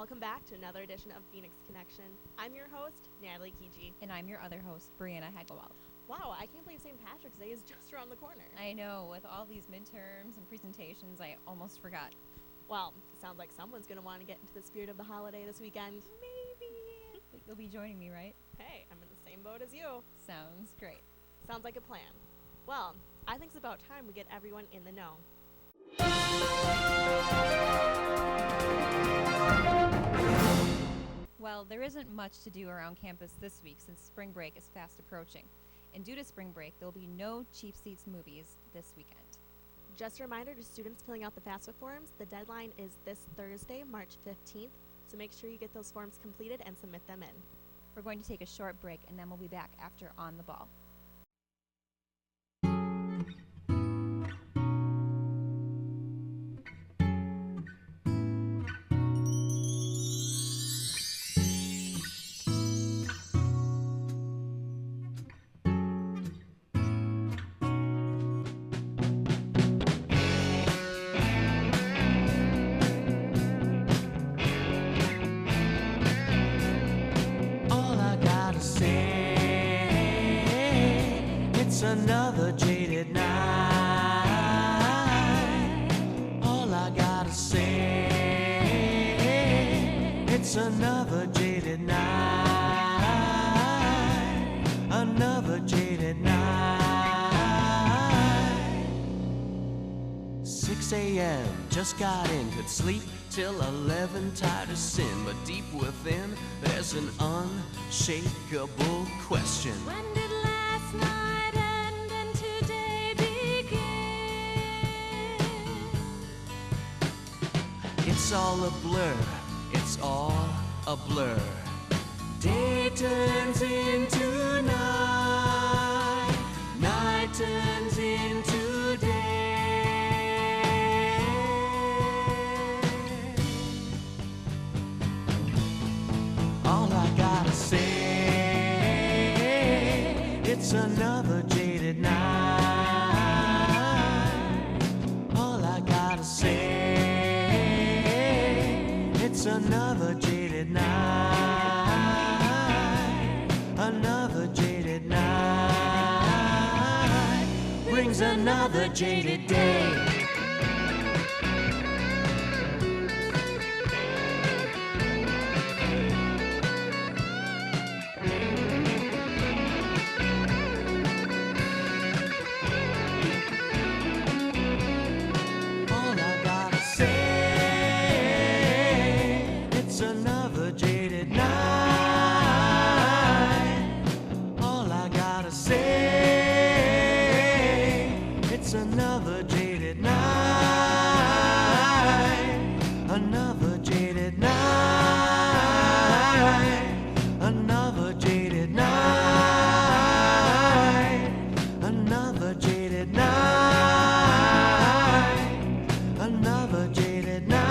Welcome back to another edition of Phoenix Connection. I'm your host, Natalie Kiji. And I'm your other host, Brianna Hagelwald. Wow, I can't believe St. Patrick's Day is just around the corner. I know, with all these midterms and presentations, I almost forgot. Well, sounds like someone's going to want to get into the spirit of the holiday this weekend. Maybe. You'll be joining me, right? Hey, I'm in the same boat as you. Sounds great. Sounds like a plan. Well, I think it's about time we get everyone in the know. Well, there isn't much to do around campus this week since spring break is fast approaching. And due to spring break, there will be no cheap seats movies this weekend. Just a reminder to students filling out the FAFSA forms, the deadline is this Thursday, March 15th, so make sure you get those forms completed and submit them in. We're going to take a short break, and then we'll be back after On the Ball. Another jaded night. All I gotta say, it's another jaded night. Another jaded night. 6 a.m. just got in, could sleep till 11, tired of sin, but deep within there's an unshakable question. When did last night it's all a blur, it's all a blur. Day turns into night, night turns into day. All I gotta say, it's another jaded night. All I gotta say, it's another jaded night. Another jaded night brings another jaded day. Another jaded night. Another jaded night. Another jaded night. Another jaded night. Another jaded night.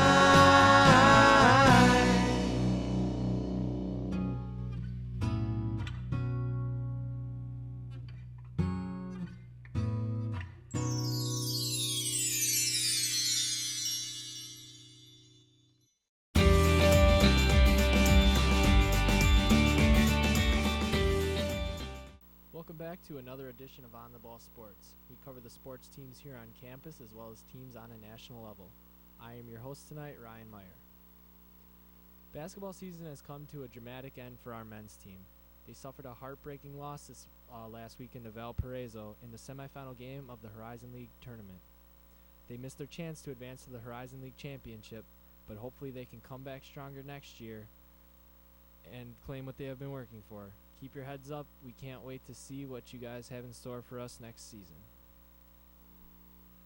Welcome back to another edition of On the Ball Sports. We cover the sports teams here on campus as well as teams on a national level. I am your host tonight, Ryan Meyer. Basketball season has come to a dramatic end for our men's team. They suffered a heartbreaking loss this last weekend to Valparaiso in the semifinal game of the Horizon League tournament. They missed their chance to advance to the Horizon League championship, but hopefully they can come back stronger next year and claim what they have been working for. Keep your heads up. We can't wait to see what you guys have in store for us next season.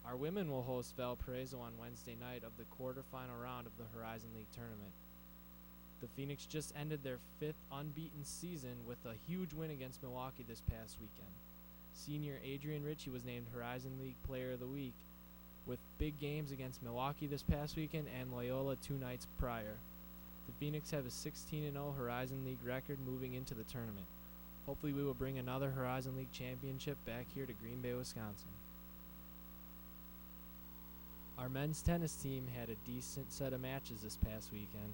Our women will host Valparaiso on Wednesday night of the quarterfinal round of the Horizon League tournament. The Phoenix just ended their 5th unbeaten season with a huge win against Milwaukee this past weekend. Senior Adrian Ritchie was named Horizon League Player of the Week with big games against Milwaukee this past weekend and Loyola 2 nights prior. The Phoenix have a 16-0 Horizon League record moving into the tournament. Hopefully we will bring another Horizon League championship back here to Green Bay, Wisconsin. Our men's tennis team had a decent set of matches this past weekend.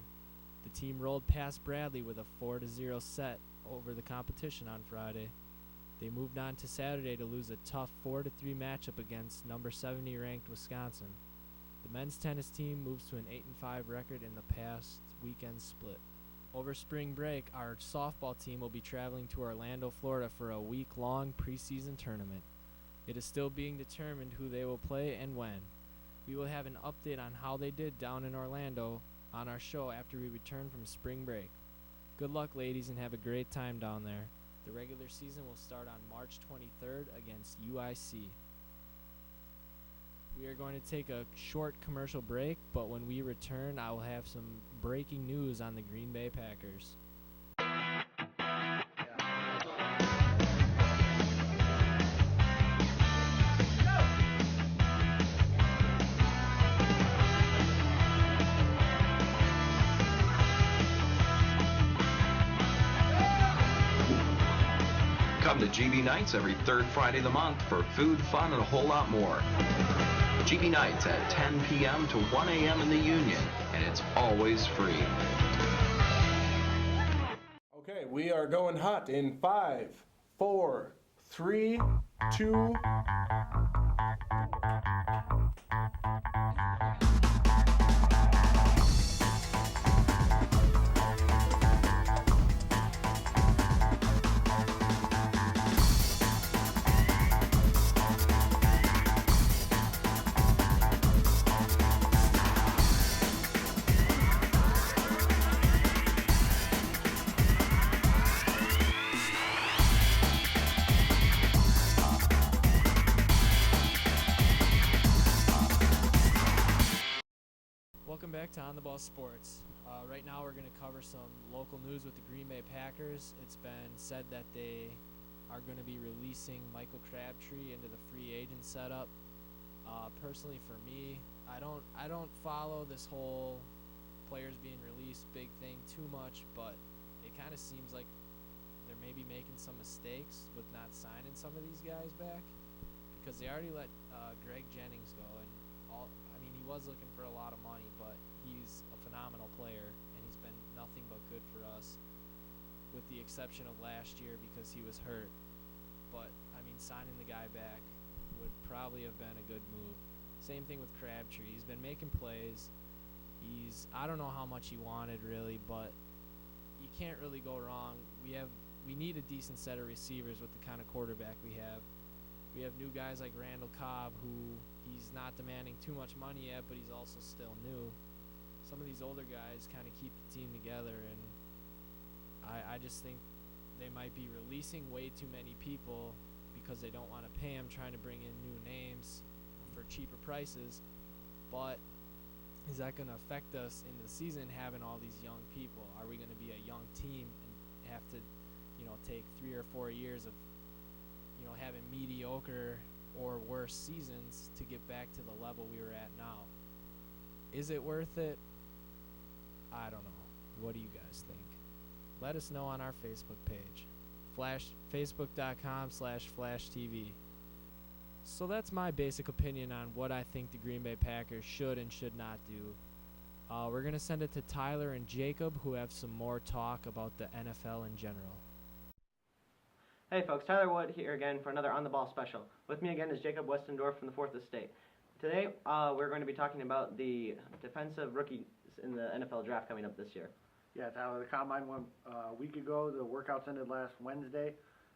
The team rolled past Bradley with a 4-0 set over the competition on Friday. They moved on to Saturday to lose a tough 4-3 matchup against number 70 ranked Wisconsin. The men's tennis team moves to an 8-5 record in the past weekend split. Over spring break, our softball team will be traveling to Orlando, Florida for a week-long preseason tournament. It is still being determined who they will play and when. We will have an update on how they did down in Orlando on our show after we return from spring break. Good luck, ladies, and have a great time down there. The regular season will start on March 23rd against UIC. We are going to take a short commercial break, but when we return, I will have some breaking news on the Green Bay Packers. Come to GB Nights every third Friday of the month for food, fun, and a whole lot more. GB Nights at 10 p.m. to 1 a.m. in the Union, and it's always free. Okay, we are going hot in 5, 4, 3, 2. Welcome back to On the Ball Sports. Right now we're going to cover some local news with the Green Bay Packers. It's been said that they are going to be releasing Michael Crabtree into the free agent setup. Personally, for me, I don't follow this whole players being released big thing too much, but it kind of seems like they're maybe making some mistakes with not signing some of these guys back, because they already let Greg Jennings go, and he was looking for a lot of money, but he's a phenomenal player, and he's been nothing but good for us, with the exception of last year because he was hurt. But, signing the guy back would probably have been a good move. Same thing with Crabtree. He's been making plays. I don't know how much he wanted, really, but you can't really go wrong. We need a decent set of receivers with the kind of quarterback we have. We have new guys like Randall Cobb, who he's not demanding too much money yet, but he's also still new. Some of these older guys kind of keep the team together, and I just think they might be releasing way too many people because they don't want to pay them, trying to bring in new names for cheaper prices. But is that going to affect us in the season, having all these young people? Are we going to be a young team and have to, take 3 or 4 years of having mediocre or worse seasons to get back to the level we were at now? Is it worth it? I don't know. What do you guys think? Let us know on our Facebook page, facebook.com/FlashTV. So that's my basic opinion on what I think the Green Bay Packers should and should not do. We're going to send it to Tyler and Jacob, who have some more talk about the NFL in general. Hey folks, Tyler Wood here again for another On the Ball special. With me again is Jacob Westendorf from the 4th Estate. Today we're going to be talking about the defensive rookies in the NFL draft coming up this year. Yeah, Tyler, the Combine went a week ago. The workouts ended last Wednesday.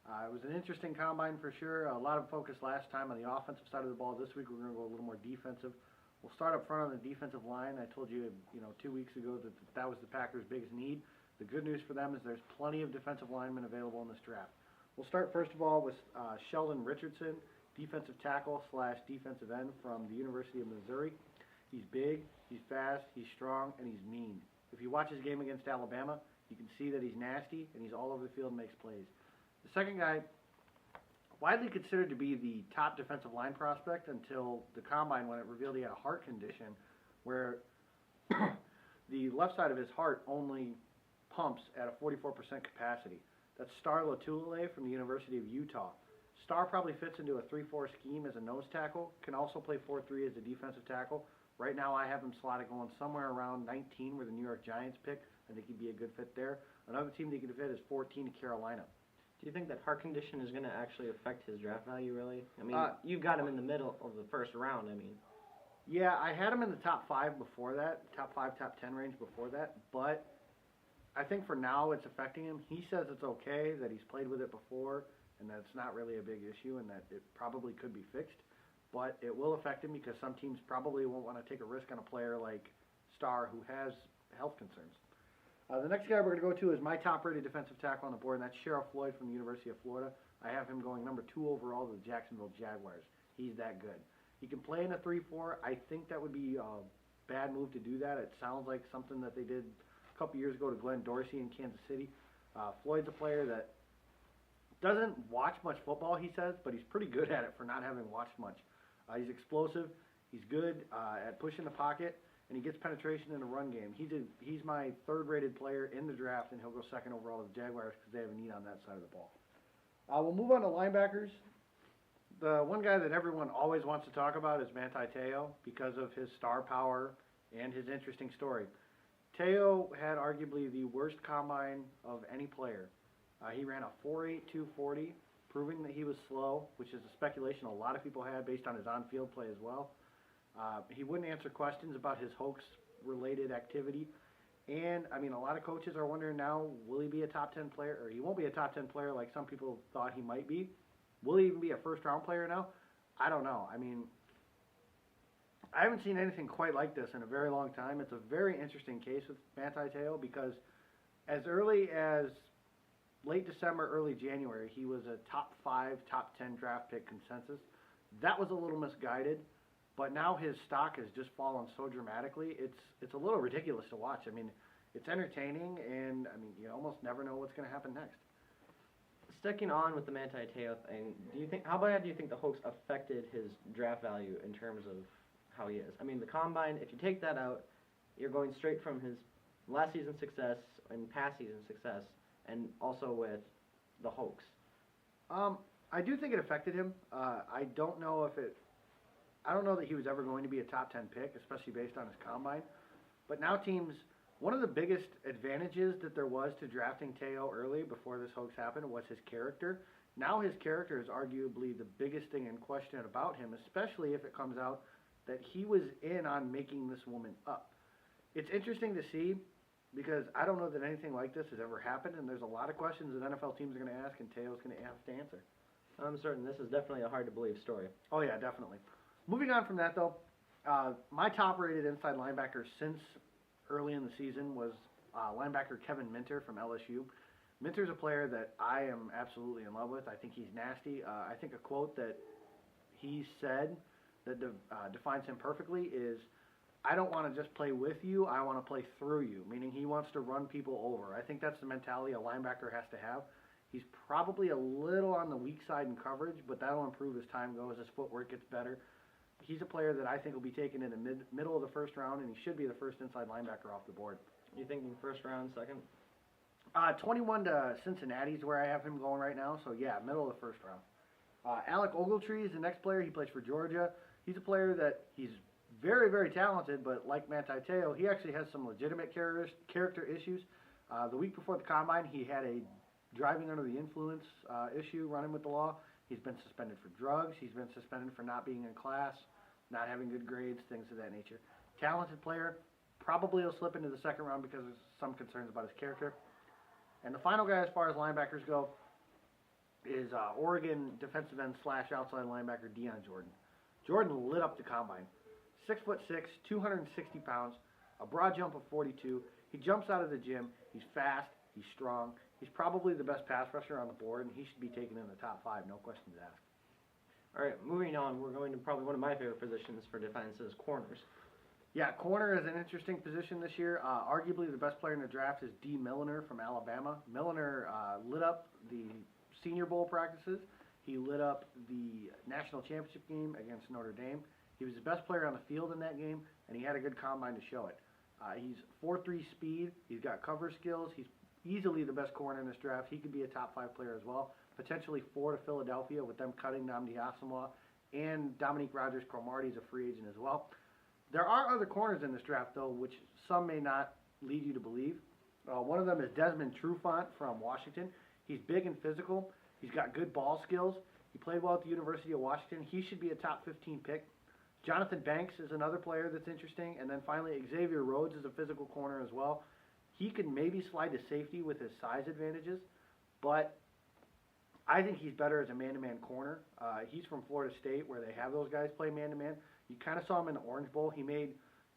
It was an interesting Combine for sure. A lot of focus last time on the offensive side of the ball. This week we're going to go a little more defensive. We'll start up front on the defensive line. I told you, 2 weeks ago that was the Packers' biggest need. The good news for them is there's plenty of defensive linemen available in this draft. We'll start first of all with Sheldon Richardson, defensive tackle / defensive end from the University of Missouri. He's big, he's fast, he's strong, and he's mean. If you watch his game against Alabama, you can see that he's nasty and he's all over the field and makes plays. The second guy, widely considered to be the top defensive line prospect until the Combine, when it revealed he had a heart condition where the left side of his heart only pumps at a 44% capacity. That's Star Lotulelei from the University of Utah. Starr probably fits into a 3-4 scheme as a nose tackle, can also play 4-3 as a defensive tackle. Right now I have him slotted going somewhere around 19 where the New York Giants pick. I think he'd be a good fit there. Another team that he could fit is 14 to Carolina. Do you think that heart condition is going to actually affect his draft value, really? I mean, you've got him in the middle of the first round, I mean. Yeah, I had him in the top 5 before that, top 5, top 10 range before that, but I think for now it's affecting him. He says it's okay, that he's played with it before, and that it's not really a big issue, and that it probably could be fixed. But it will affect him because some teams probably won't want to take a risk on a player like Starr who has health concerns. The next guy we're going to go to is my top-rated defensive tackle on the board, and that's Sherrill Floyd from the University of Florida. I have him going number 2 overall to the Jacksonville Jaguars. He's that good. He can play in a 3-4. I think that would be a bad move to do that. It sounds like something that they did a couple years ago to Glenn Dorsey in Kansas City. Floyd's a player that doesn't watch much football, he says, but he's pretty good at it for not having watched much. He's explosive. He's good at pushing the pocket, and he gets penetration in the run game. He's my 3rd-rated player in the draft, and he'll go 2nd overall to the Jaguars because they have a need on that side of the ball. We'll move on to linebackers. The one guy that everyone always wants to talk about is Manti Te'o because of his star power and his interesting story. Te'o had arguably the worst combine of any player. He ran a 4.8 240, proving that he was slow, which is a speculation a lot of people had based on his on-field play as well. He wouldn't answer questions about his hoax-related activity. And, I mean, a lot of coaches are wondering now, will he be a top 10 player? Or he won't be a top 10 player like some people thought he might be. Will he even be a first-round player now? I don't know. I mean, I haven't seen anything quite like this in a very long time. It's a very interesting case with Manti Te'o because as early as late December, early January, he was a top 5, top 10 draft pick consensus. That was a little misguided, but now his stock has just fallen so dramatically. It's a little ridiculous to watch. I mean, it's entertaining, and I mean, you almost never know what's going to happen next. Sticking on with the Manti Te'o thing, how bad do you think the hoax affected his draft value in terms of how he is? I mean, the combine, if you take that out, you're going straight from his last season success and past season success, and also with the hoax. I do think it affected him. I don't know that he was ever going to be a top 10 pick, especially based on his combine. But now teams, one of the biggest advantages that there was to drafting Te'o early before this hoax happened was his character. Now his character is arguably the biggest thing in question about him, especially if it comes out that he was in on making this woman up. It's interesting to see because I don't know that anything like this has ever happened, and there's a lot of questions that NFL teams are going to ask, and Te'o's going to have to answer. I'm certain this is definitely a hard-to-believe story. Oh, yeah, definitely. Moving on from that, though, my top-rated inside linebacker since early in the season was linebacker Kevin Minter from LSU. Minter's a player that I am absolutely in love with. I think he's nasty. I think a quote that he said that defines him perfectly is, "I don't want to just play with you, I want to play through you," meaning he wants to run people over. I think that's the mentality a linebacker has to have. He's probably a little on the weak side in coverage, but that'll improve as time goes, as footwork gets better. He's a player that I think will be taken in the middle of the first round, and he should be the first inside linebacker off the board. You thinking first round, second? 21 to Cincinnati is where I have him going right now, so yeah, middle of the first round. Alec Ogletree is the next player. He plays for Georgia. He's a player that he's very, very talented, but like Manti Te'o, he actually has some legitimate character issues. The week before the combine, he had a driving under the influence issue running with the law. He's been suspended for drugs. He's been suspended for not being in class, not having good grades, things of that nature. Talented player. Probably will slip into the second round because there's some concerns about his character. And the final guy as far as linebackers go is Oregon defensive end / outside linebacker Deion Jordan. Jordan lit up the combine. 6'6", 260 pounds, a broad jump of 42. He jumps out of the gym. He's fast. He's strong. He's probably the best pass rusher on the board, and he should be taken in the top 5, no questions asked. All right, moving on, we're going to probably one of my favorite positions for defense is corners. Yeah, corner is an interesting position this year. Arguably the best player in the draft is D. Milliner from Alabama. Milliner lit up the Senior Bowl practices. He lit up the national championship game against Notre Dame. He was the best player on the field in that game, and he had a good combine to show it. He's 4.3 speed. He's got cover skills. He's easily the best corner in this draft. He could be a top 5 player as well. potentially 4 to Philadelphia with them cutting Nnamdi Asomugha, and Dominique Rodgers-Cromartie is a free agent as well. There are other corners in this draft, though, which some may not lead you to believe. One of them is Desmond Trufant from Washington. He's big and physical. He's got good ball skills. He played well at the University of Washington. He should be a top 15 pick. Jonathan Banks is another player that's interesting. And then finally, Xavier Rhodes is a physical corner as well. He could maybe slide to safety with his size advantages, but I think he's better as a man-to-man corner. He's from Florida State, where they have those guys play man-to-man. You kind of saw him in the Orange Bowl. He made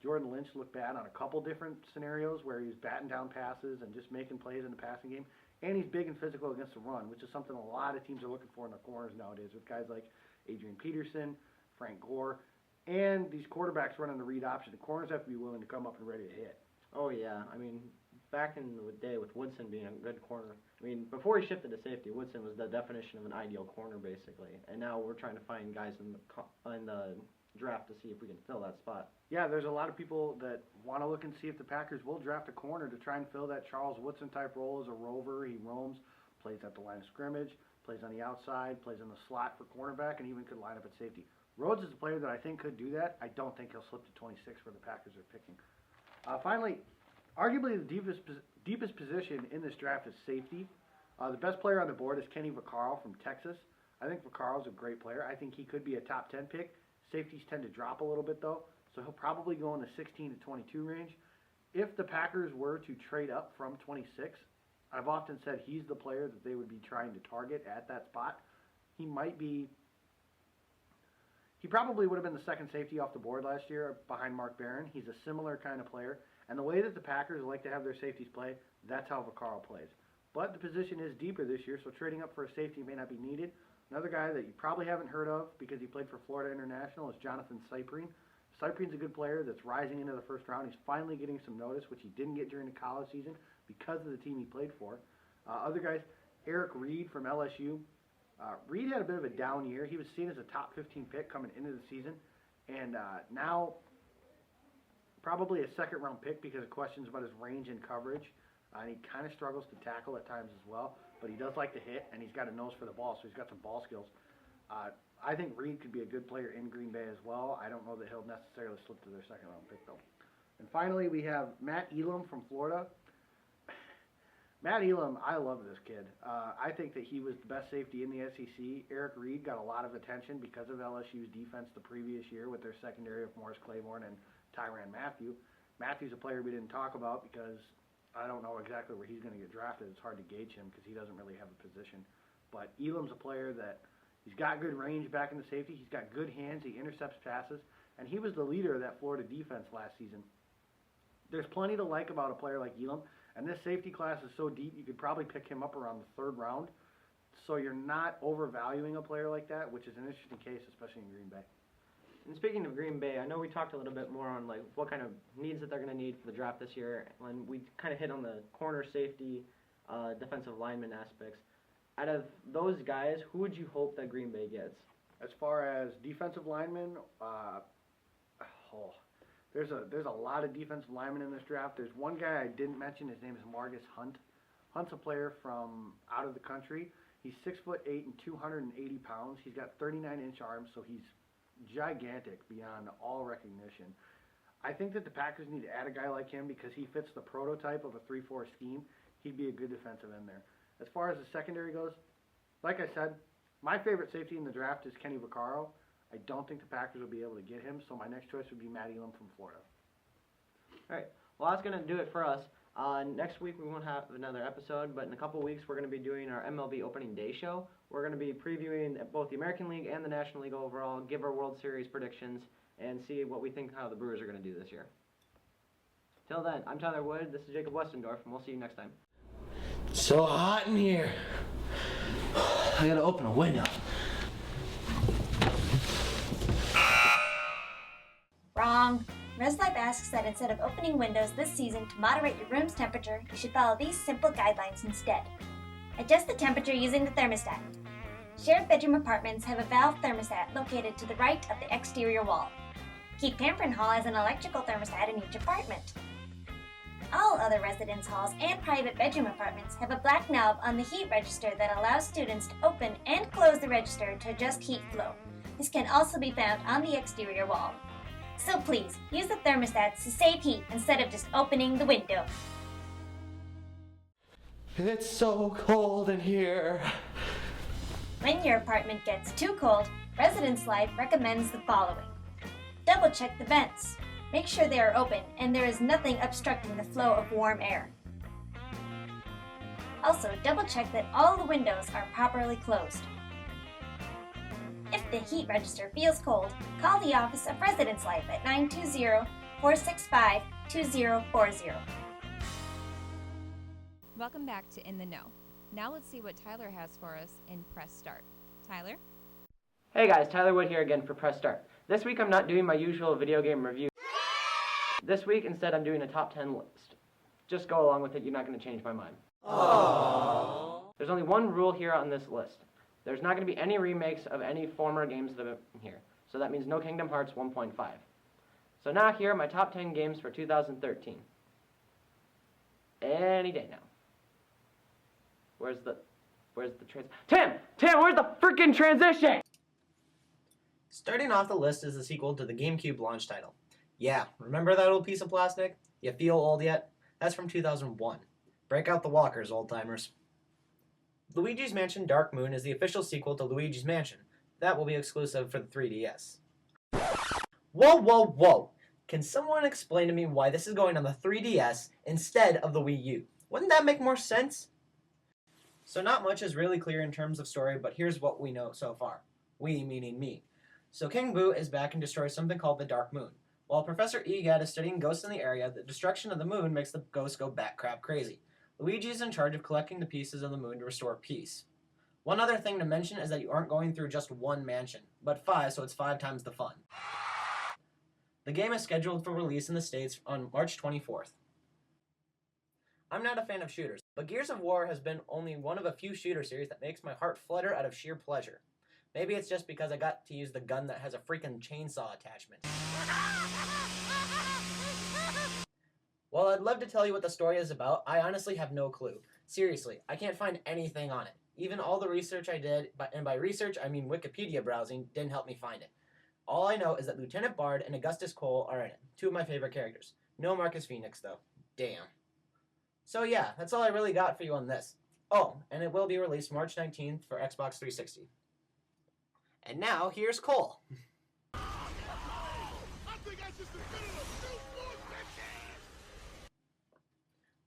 Jordan Lynch look bad on a couple different scenarios where he was batting down passes and just making plays in the passing game. And he's big and physical against the run, which is something a lot of teams are looking for in their corners nowadays with guys like Adrian Peterson, Frank Gore, and these quarterbacks running the read option. The corners have to be willing to come up and ready to hit. Oh, yeah. I mean, back in the day with Woodson being a good corner, I mean, before he shifted to safety, Woodson was the definition of an ideal corner, basically. And now we're trying to find guys in the draft to see if we can fill that spot. Yeah, there's a lot of people that want to look and see if the Packers will draft a corner to try and fill that Charles Woodson type role as a rover. He roams, plays at the line of scrimmage, plays on the outside, plays in the slot for cornerback, and even could line up at safety. Rhodes is a player that I think could do that. I don't think he'll slip to 26 where the Packers are picking. Finally, arguably the deepest position in this draft is safety. The best player on the board is Kenny Vaccaro from Texas. I think Vaccaro's a great player. I think he could be a top 10 pick. Safeties tend to drop a little bit, though, so he'll probably go in the 16 to 22 range. If the Packers were to trade up from 26, I've often said he's the player that they would be trying to target at that spot. He probably would have been the second safety off the board last year behind Mark Barron. He's a similar kind of player. And the way that the Packers like to have their safeties play, that's how Vaccaro plays. But the position is deeper this year, so trading up for a safety may not be needed. Another guy that you probably haven't heard of because he played for Florida International is Jonathan Cyprien. Cyprien's a good player that's rising into the first round. He's finally getting some notice, which he didn't get during the college season because of the team he played for. Other guys, Eric Reed from LSU. Reed had a bit of a down year. He was seen as a top 15 pick coming into the season, and now probably a second-round pick because of questions about his range and coverage. And he kind of struggles to tackle at times as well, but he does like to hit, and he's got a nose for the ball, so he's got some ball skills. I think Reed could be a good player in Green Bay as well. I don't know that he'll necessarily slip to their second-round pick, though. And finally, we have Matt Elam from Florida. Matt Elam, I love this kid. I think that he was the best safety in the SEC. Eric Reed got a lot of attention because of LSU's defense the previous year with their secondary of Morris Claiborne and Tyrann Mathieu. Matthew's a player we didn't talk about because I don't know exactly where he's going to get drafted. It's hard to gauge him because he doesn't really have a position. But Elam's a player that he's got good range back in the safety. He's got good hands. He intercepts passes. And he was the leader of that Florida defense last season. There's plenty to like about a player like Elam. And this safety class is so deep, you could probably pick him up around the third round. So you're not overvaluing a player like that, which is an interesting case, especially in Green Bay. And speaking of Green Bay, I know we talked a little bit more on like what kind of needs that they're going to need for the draft this year, and we kind of hit on the corner, safety, defensive lineman aspects. Out of those guys, who would you hope that Green Bay gets? As far as defensive linemen, there's a lot of defensive linemen in this draft. There's one guy I didn't mention. His name is Margus Hunt. Hunt's a player from out of the country. He's 6'8" and 280 pounds. He's got 39-inch arms, so he's gigantic beyond all recognition. I think that the Packers need to add a guy like him because he fits the prototype of a 3-4 scheme. He'd be a good defensive end there. As far as the secondary goes, like I said, my favorite safety in the draft is Kenny Vaccaro. I don't think the Packers will be able to get him, so my next choice would be Matt Elam from Florida. All right. Well, that's going to do it for us. Next week we won't have another episode, but in a couple of weeks we're going to be doing our MLB Opening Day show. We're going to be previewing both the American League and the National League overall, give our World Series predictions, and see what we think how the Brewers are going to do this year. Till then, I'm Tyler Wood, this is Jacob Westendorf, and we'll see you next time. So hot in here. I gotta open a window. Wrong. ResLife asks that instead of opening windows this season to moderate your room's temperature, you should follow these simple guidelines instead. Adjust the temperature using the thermostat. Shared bedroom apartments have a valve thermostat located to the right of the exterior wall. Keep Pamperin Hall as an electrical thermostat in each apartment. All other residence halls and private bedroom apartments have a black knob on the heat register that allows students to open and close the register to adjust heat flow. This can also be found on the exterior wall. So please, use the thermostats to save heat instead of just opening the window. It's so cold in here. When your apartment gets too cold, Residence Life recommends the following. Double check the vents. Make sure they are open and there is nothing obstructing the flow of warm air. Also, double check that all the windows are properly closed. If the heat register feels cold, call the office of Residence Life at 920-465-2040. Welcome back to In the Know. Now let's see what Tyler has for us in Press Start. Tyler? Hey guys, Tyler Wood here again for Press Start. This week I'm not doing my usual video game review. This week instead I'm doing a top 10 list. Just go along with it, you're not going to change my mind. Aww. There's only one rule here on this list. There's not going to be any remakes of any former games that are here. So that means no Kingdom Hearts 1.5. So now here are my top 10 games for 2013. Any day now. Where's the Tim, where's the freaking transition? Starting off the list is the sequel to the GameCube launch title. Yeah, remember that old piece of plastic? You feel old yet? That's from 2001. Break out the walkers, old-timers. Luigi's Mansion Dark Moon is the official sequel to Luigi's Mansion. That will be exclusive for the 3DS. Whoa! Can someone explain to me why this is going on the 3DS instead of the Wii U? Wouldn't that make more sense? So not much is really clear in terms of story, but here's what we know so far. We meaning me. So King Boo is back and destroys something called the Dark Moon. While Professor Egad is studying ghosts in the area, the destruction of the moon makes the ghosts go bat crap crazy. Luigi is in charge of collecting the pieces of the moon to restore peace. One other thing to mention is that you aren't going through just one mansion, but 5, so it's 5 times the fun. The game is scheduled for release in the States on March 24th. I'm not a fan of shooters, but Gears of War has been only one of a few shooter series that makes my heart flutter out of sheer pleasure. Maybe it's just because I got to use the gun that has a freaking chainsaw attachment. While I'd love to tell you what the story is about, I honestly have no clue. Seriously, I can't find anything on it. Even all the research I did, and by research I mean Wikipedia browsing, didn't help me find it. All I know is that Lieutenant Bard and Augustus Cole are in it, 2 of my favorite characters. No Marcus Phoenix though. Damn. So yeah, that's all I really got for you on this. Oh, and it will be released March 19th for Xbox 360. And now, here's Cole.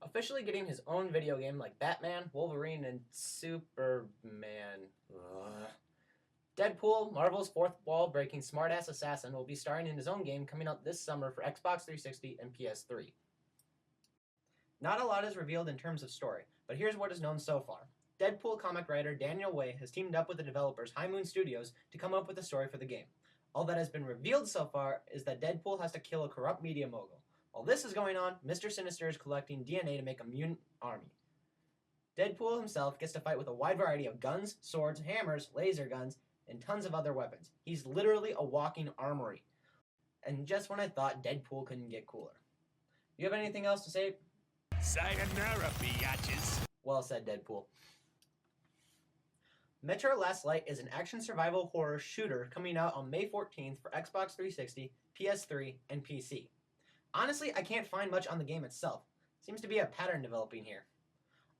Officially getting his own video game like Batman, Wolverine, and Superman. Ugh. Deadpool, Marvel's fourth wall-breaking smartass assassin, will be starring in his own game coming out this summer for Xbox 360 and PS3. Not a lot is revealed in terms of story, but here's what is known so far. Deadpool comic writer Daniel Way has teamed up with the developers High Moon Studios to come up with a story for the game. All that has been revealed so far is that Deadpool has to kill a corrupt media mogul. While this is going on, Mr. Sinister is collecting DNA to make a mutant army. Deadpool himself gets to fight with a wide variety of guns, swords, hammers, laser guns, and tons of other weapons. He's literally a walking armory. And just when I thought Deadpool couldn't get cooler. You have anything else to say? Sayonara, biatches. Well said, Deadpool. Metro Last Light is an action survival horror shooter coming out on May 14th for Xbox 360, PS3, and PC. Honestly, I can't find much on the game itself. Seems to be a pattern developing here.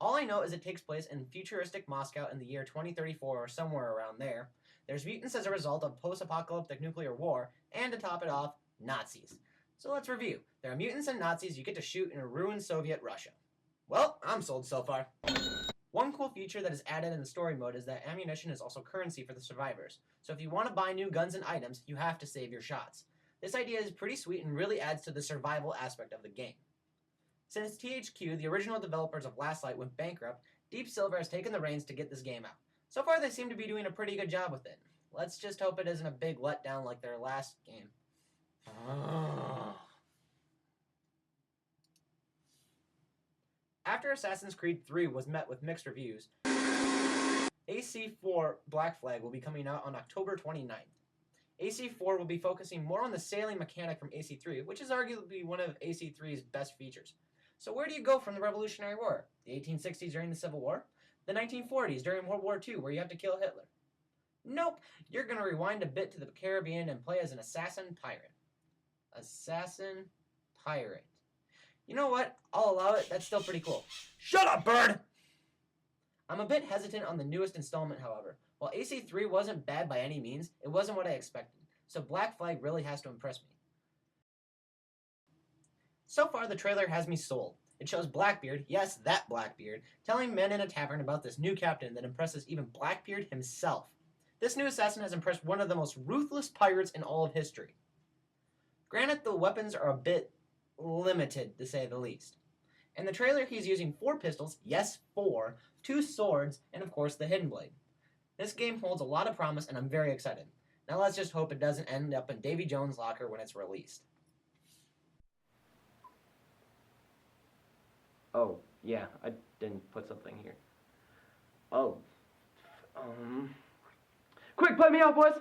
All I know is it takes place in futuristic Moscow in the year 2034 or somewhere around there. There's mutants as a result of post-apocalyptic nuclear war, and to top it off, Nazis. So let's review. There are mutants and Nazis you get to shoot in a ruined Soviet Russia. Well, I'm sold so far. One cool feature that is added in the story mode is that ammunition is also currency for the survivors. So if you want to buy new guns and items, you have to save your shots. This idea is pretty sweet and really adds to the survival aspect of the game. Since THQ, the original developers of Last Light, went bankrupt, Deep Silver has taken the reins to get this game out. So far they seem to be doing a pretty good job with it. Let's just hope it isn't a big letdown like their last game. After Assassin's Creed 3 was met with mixed reviews, AC4 Black Flag will be coming out on October 29th. AC4 will be focusing more on the sailing mechanic from AC3, which is arguably one of AC3's best features. So where do you go from the Revolutionary War? The 1860s during the Civil War? The 1940s during World War II where you have to kill Hitler? Nope, you're going to rewind a bit to the Caribbean and play as an assassin pirate. Assassin pirate. You know what? I'll allow it. That's still pretty cool. Shut up, bird! I'm a bit hesitant on the newest installment, however. While AC3 wasn't bad by any means, it wasn't what I expected. So Black Flag really has to impress me. So far, the trailer has me sold. It shows Blackbeard, yes, that Blackbeard, telling men in a tavern about this new captain that impresses even Blackbeard himself. This new assassin has impressed one of the most ruthless pirates in all of history. Granted, the weapons are a bit limited, to say the least. In the trailer, he's using 4 pistols, yes, 4, 2 swords, and of course the Hidden Blade. This game holds a lot of promise, and I'm very excited. Now let's just hope it doesn't end up in Davy Jones' locker when it's released. Oh, yeah, I didn't put something here. Oh. Quick, play me out, boys!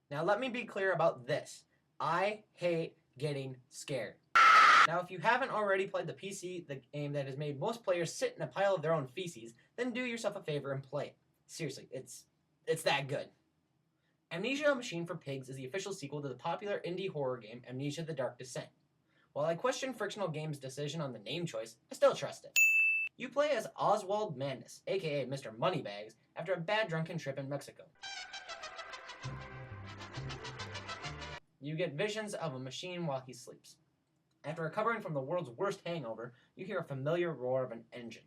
Now let me be clear about this. I hate getting scared. Now if you haven't already played the PC, the game that has made most players sit in a pile of their own feces, then do yourself a favor and play it. Seriously, it's that good. Amnesia: A Machine for Pigs is the official sequel to the popular indie horror game Amnesia: The Dark Descent. While I question Frictional Games' decision on the name choice, I still trust it. You play as Oswald Madness, aka Mr. Moneybags, after a bad drunken trip in Mexico. You get visions of a machine while he sleeps. After recovering from the world's worst hangover, you hear a familiar roar of an engine.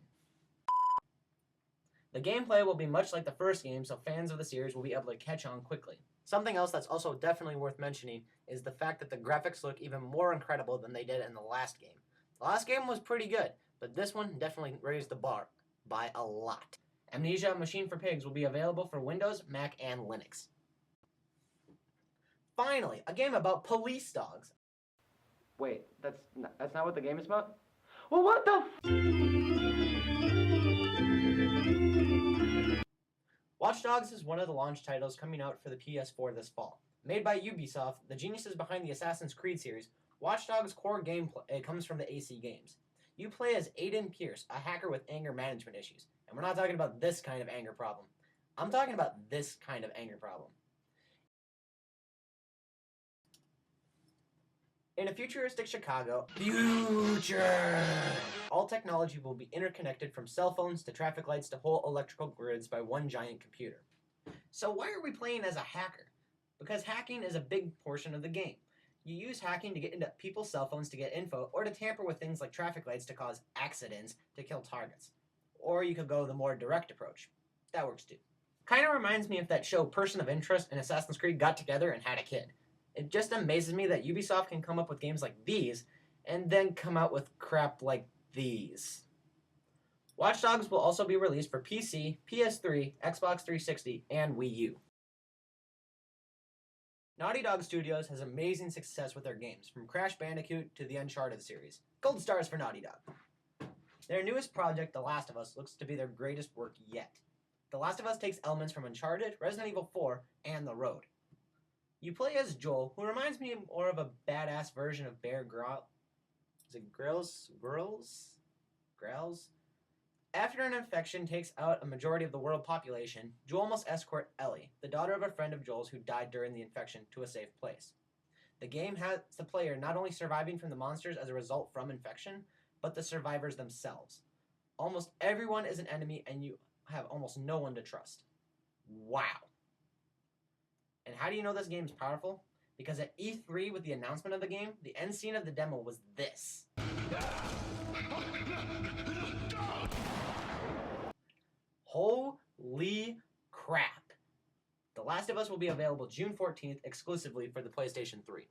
The gameplay will be much like the first game, so fans of the series will be able to catch on quickly. Something else that's also definitely worth mentioning is the fact that the graphics look even more incredible than they did in the last game. The last game was pretty good, but this one definitely raised the bar by a lot. Amnesia: A Machine for Pigs will be available for Windows, Mac, and Linux. Finally, a game about police dogs. Wait, that's not what the game is about? Well, what the Watch Dogs is one of the launch titles coming out for the PS4 this fall. Made by Ubisoft, the geniuses behind the Assassin's Creed series, Watch Dogs' core gameplay comes from the AC games. You play as Aiden Pierce, a hacker with anger management issues. And we're not talking about this kind of anger problem. I'm talking about this kind of anger problem. In a futuristic Chicago, all technology will be interconnected from cell phones to traffic lights to whole electrical grids by one giant computer. So why are we playing as a hacker? Because hacking is a big portion of the game. You use hacking to get into people's cell phones to get info, or to tamper with things like traffic lights to cause accidents to kill targets. Or you could go the more direct approach. That works too. Kinda reminds me of that show Person of Interest and Assassin's Creed got together and had a kid. It just amazes me that Ubisoft can come up with games like these, and then come out with crap like these. Watch Dogs will also be released for PC, PS3, Xbox 360, and Wii U. Naughty Dog Studios has amazing success with their games, from Crash Bandicoot to the Uncharted series. Gold stars for Naughty Dog. Their newest project, The Last of Us, looks to be their greatest work yet. The Last of Us takes elements from Uncharted, Resident Evil 4, and The Road. You play as Joel, who reminds me more of a badass version of Bear Grylls. Is it Grylls? After an infection takes out a majority of the world population, Joel must escort Ellie, the daughter of a friend of Joel's who died during the infection, to a safe place. The game has the player not only surviving from the monsters as a result from infection, but the survivors themselves. Almost everyone is an enemy, and you have almost no one to trust. Wow. And how do you know this game is powerful? Because at E3 with the announcement of the game, the end scene of the demo was this. Holy crap. The Last of Us will be available June 14th exclusively for the PlayStation 3.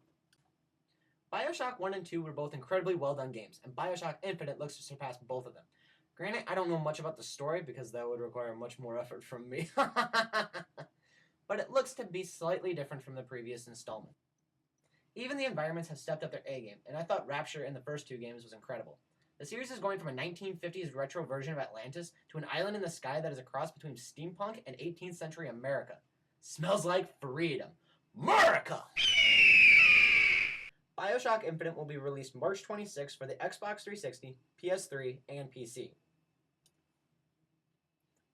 BioShock 1 and 2 were both incredibly well done games, and BioShock Infinite looks to surpass both of them. Granted, I don't know much about the story because that would require much more effort from me. But it looks to be slightly different from the previous installment. Even the environments have stepped up their A game, and I thought Rapture in the first 2 games was incredible. The series is going from a 1950s retro version of Atlantis to an island in the sky that is a cross between steampunk and 18th century America. Smells like freedom. America! BioShock Infinite will be released March 26th for the Xbox 360, PS3, and PC.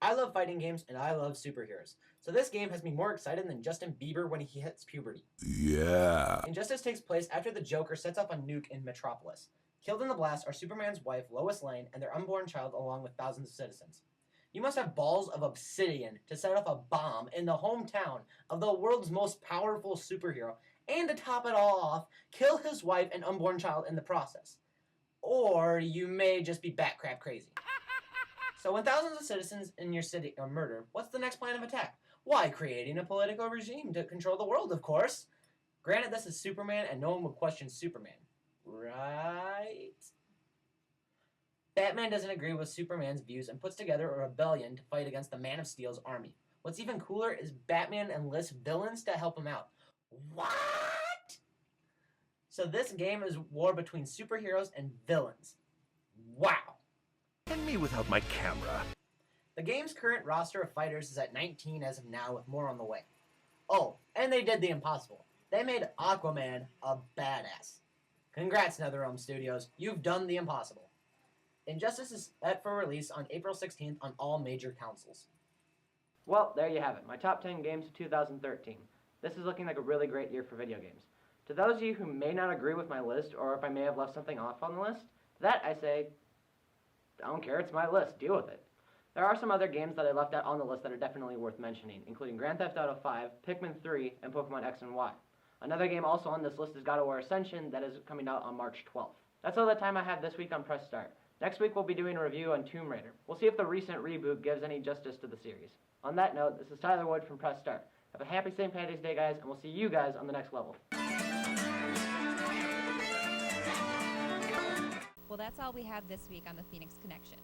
I love fighting games and I love superheroes, so this game has me more excited than Justin Bieber when he hits puberty. Yeah. Injustice takes place after the Joker sets off a nuke in Metropolis. Killed in the blast are Superman's wife, Lois Lane, and their unborn child along with thousands of citizens. You must have balls of obsidian to set off a bomb in the hometown of the world's most powerful superhero, and to top it all off, kill his wife and unborn child in the process. Or you may just be bat crap crazy. So when thousands of citizens in your city are murdered, what's the next plan of attack? Why, creating a political regime to control the world, of course. Granted, this is Superman, and no one would question Superman. Right? Batman doesn't agree with Superman's views and puts together a rebellion to fight against the Man of Steel's army. What's even cooler is Batman enlists villains to help him out. What? So this game is war between superheroes and villains. Wow. And me without my camera. The game's current roster of fighters is at 19 as of now, with more on the way. Oh, and they did the impossible. They made Aquaman a badass. Congrats, NetherRealm Studios. You've done the impossible. Injustice is set for release on April 16th on all major consoles. Well, there you have it, my top 10 games of 2013. This is looking like a really great year for video games. To those of you who may not agree with my list, or if I may have left something off on the list, to that I say, I don't care, it's my list, deal with it. There are some other games that I left out on the list that are definitely worth mentioning, including Grand Theft Auto 5, Pikmin 3, and Pokemon X and Y. Another game also on this list is God of War Ascension that is coming out on March 12th. That's all the time I have this week on Press Start. Next week we'll be doing a review on Tomb Raider. We'll see if the recent reboot gives any justice to the series. On that note, this is Tyler Wood from Press Start. Have a happy St. Patty's Day, guys, and we'll see you guys on the next level. Well, that's all we have this week on the Phoenix Connection.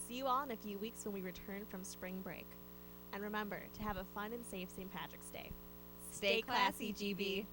See you all in a few weeks when we return from spring break. And remember to have a fun and safe St. Patrick's Day. Stay classy, GB.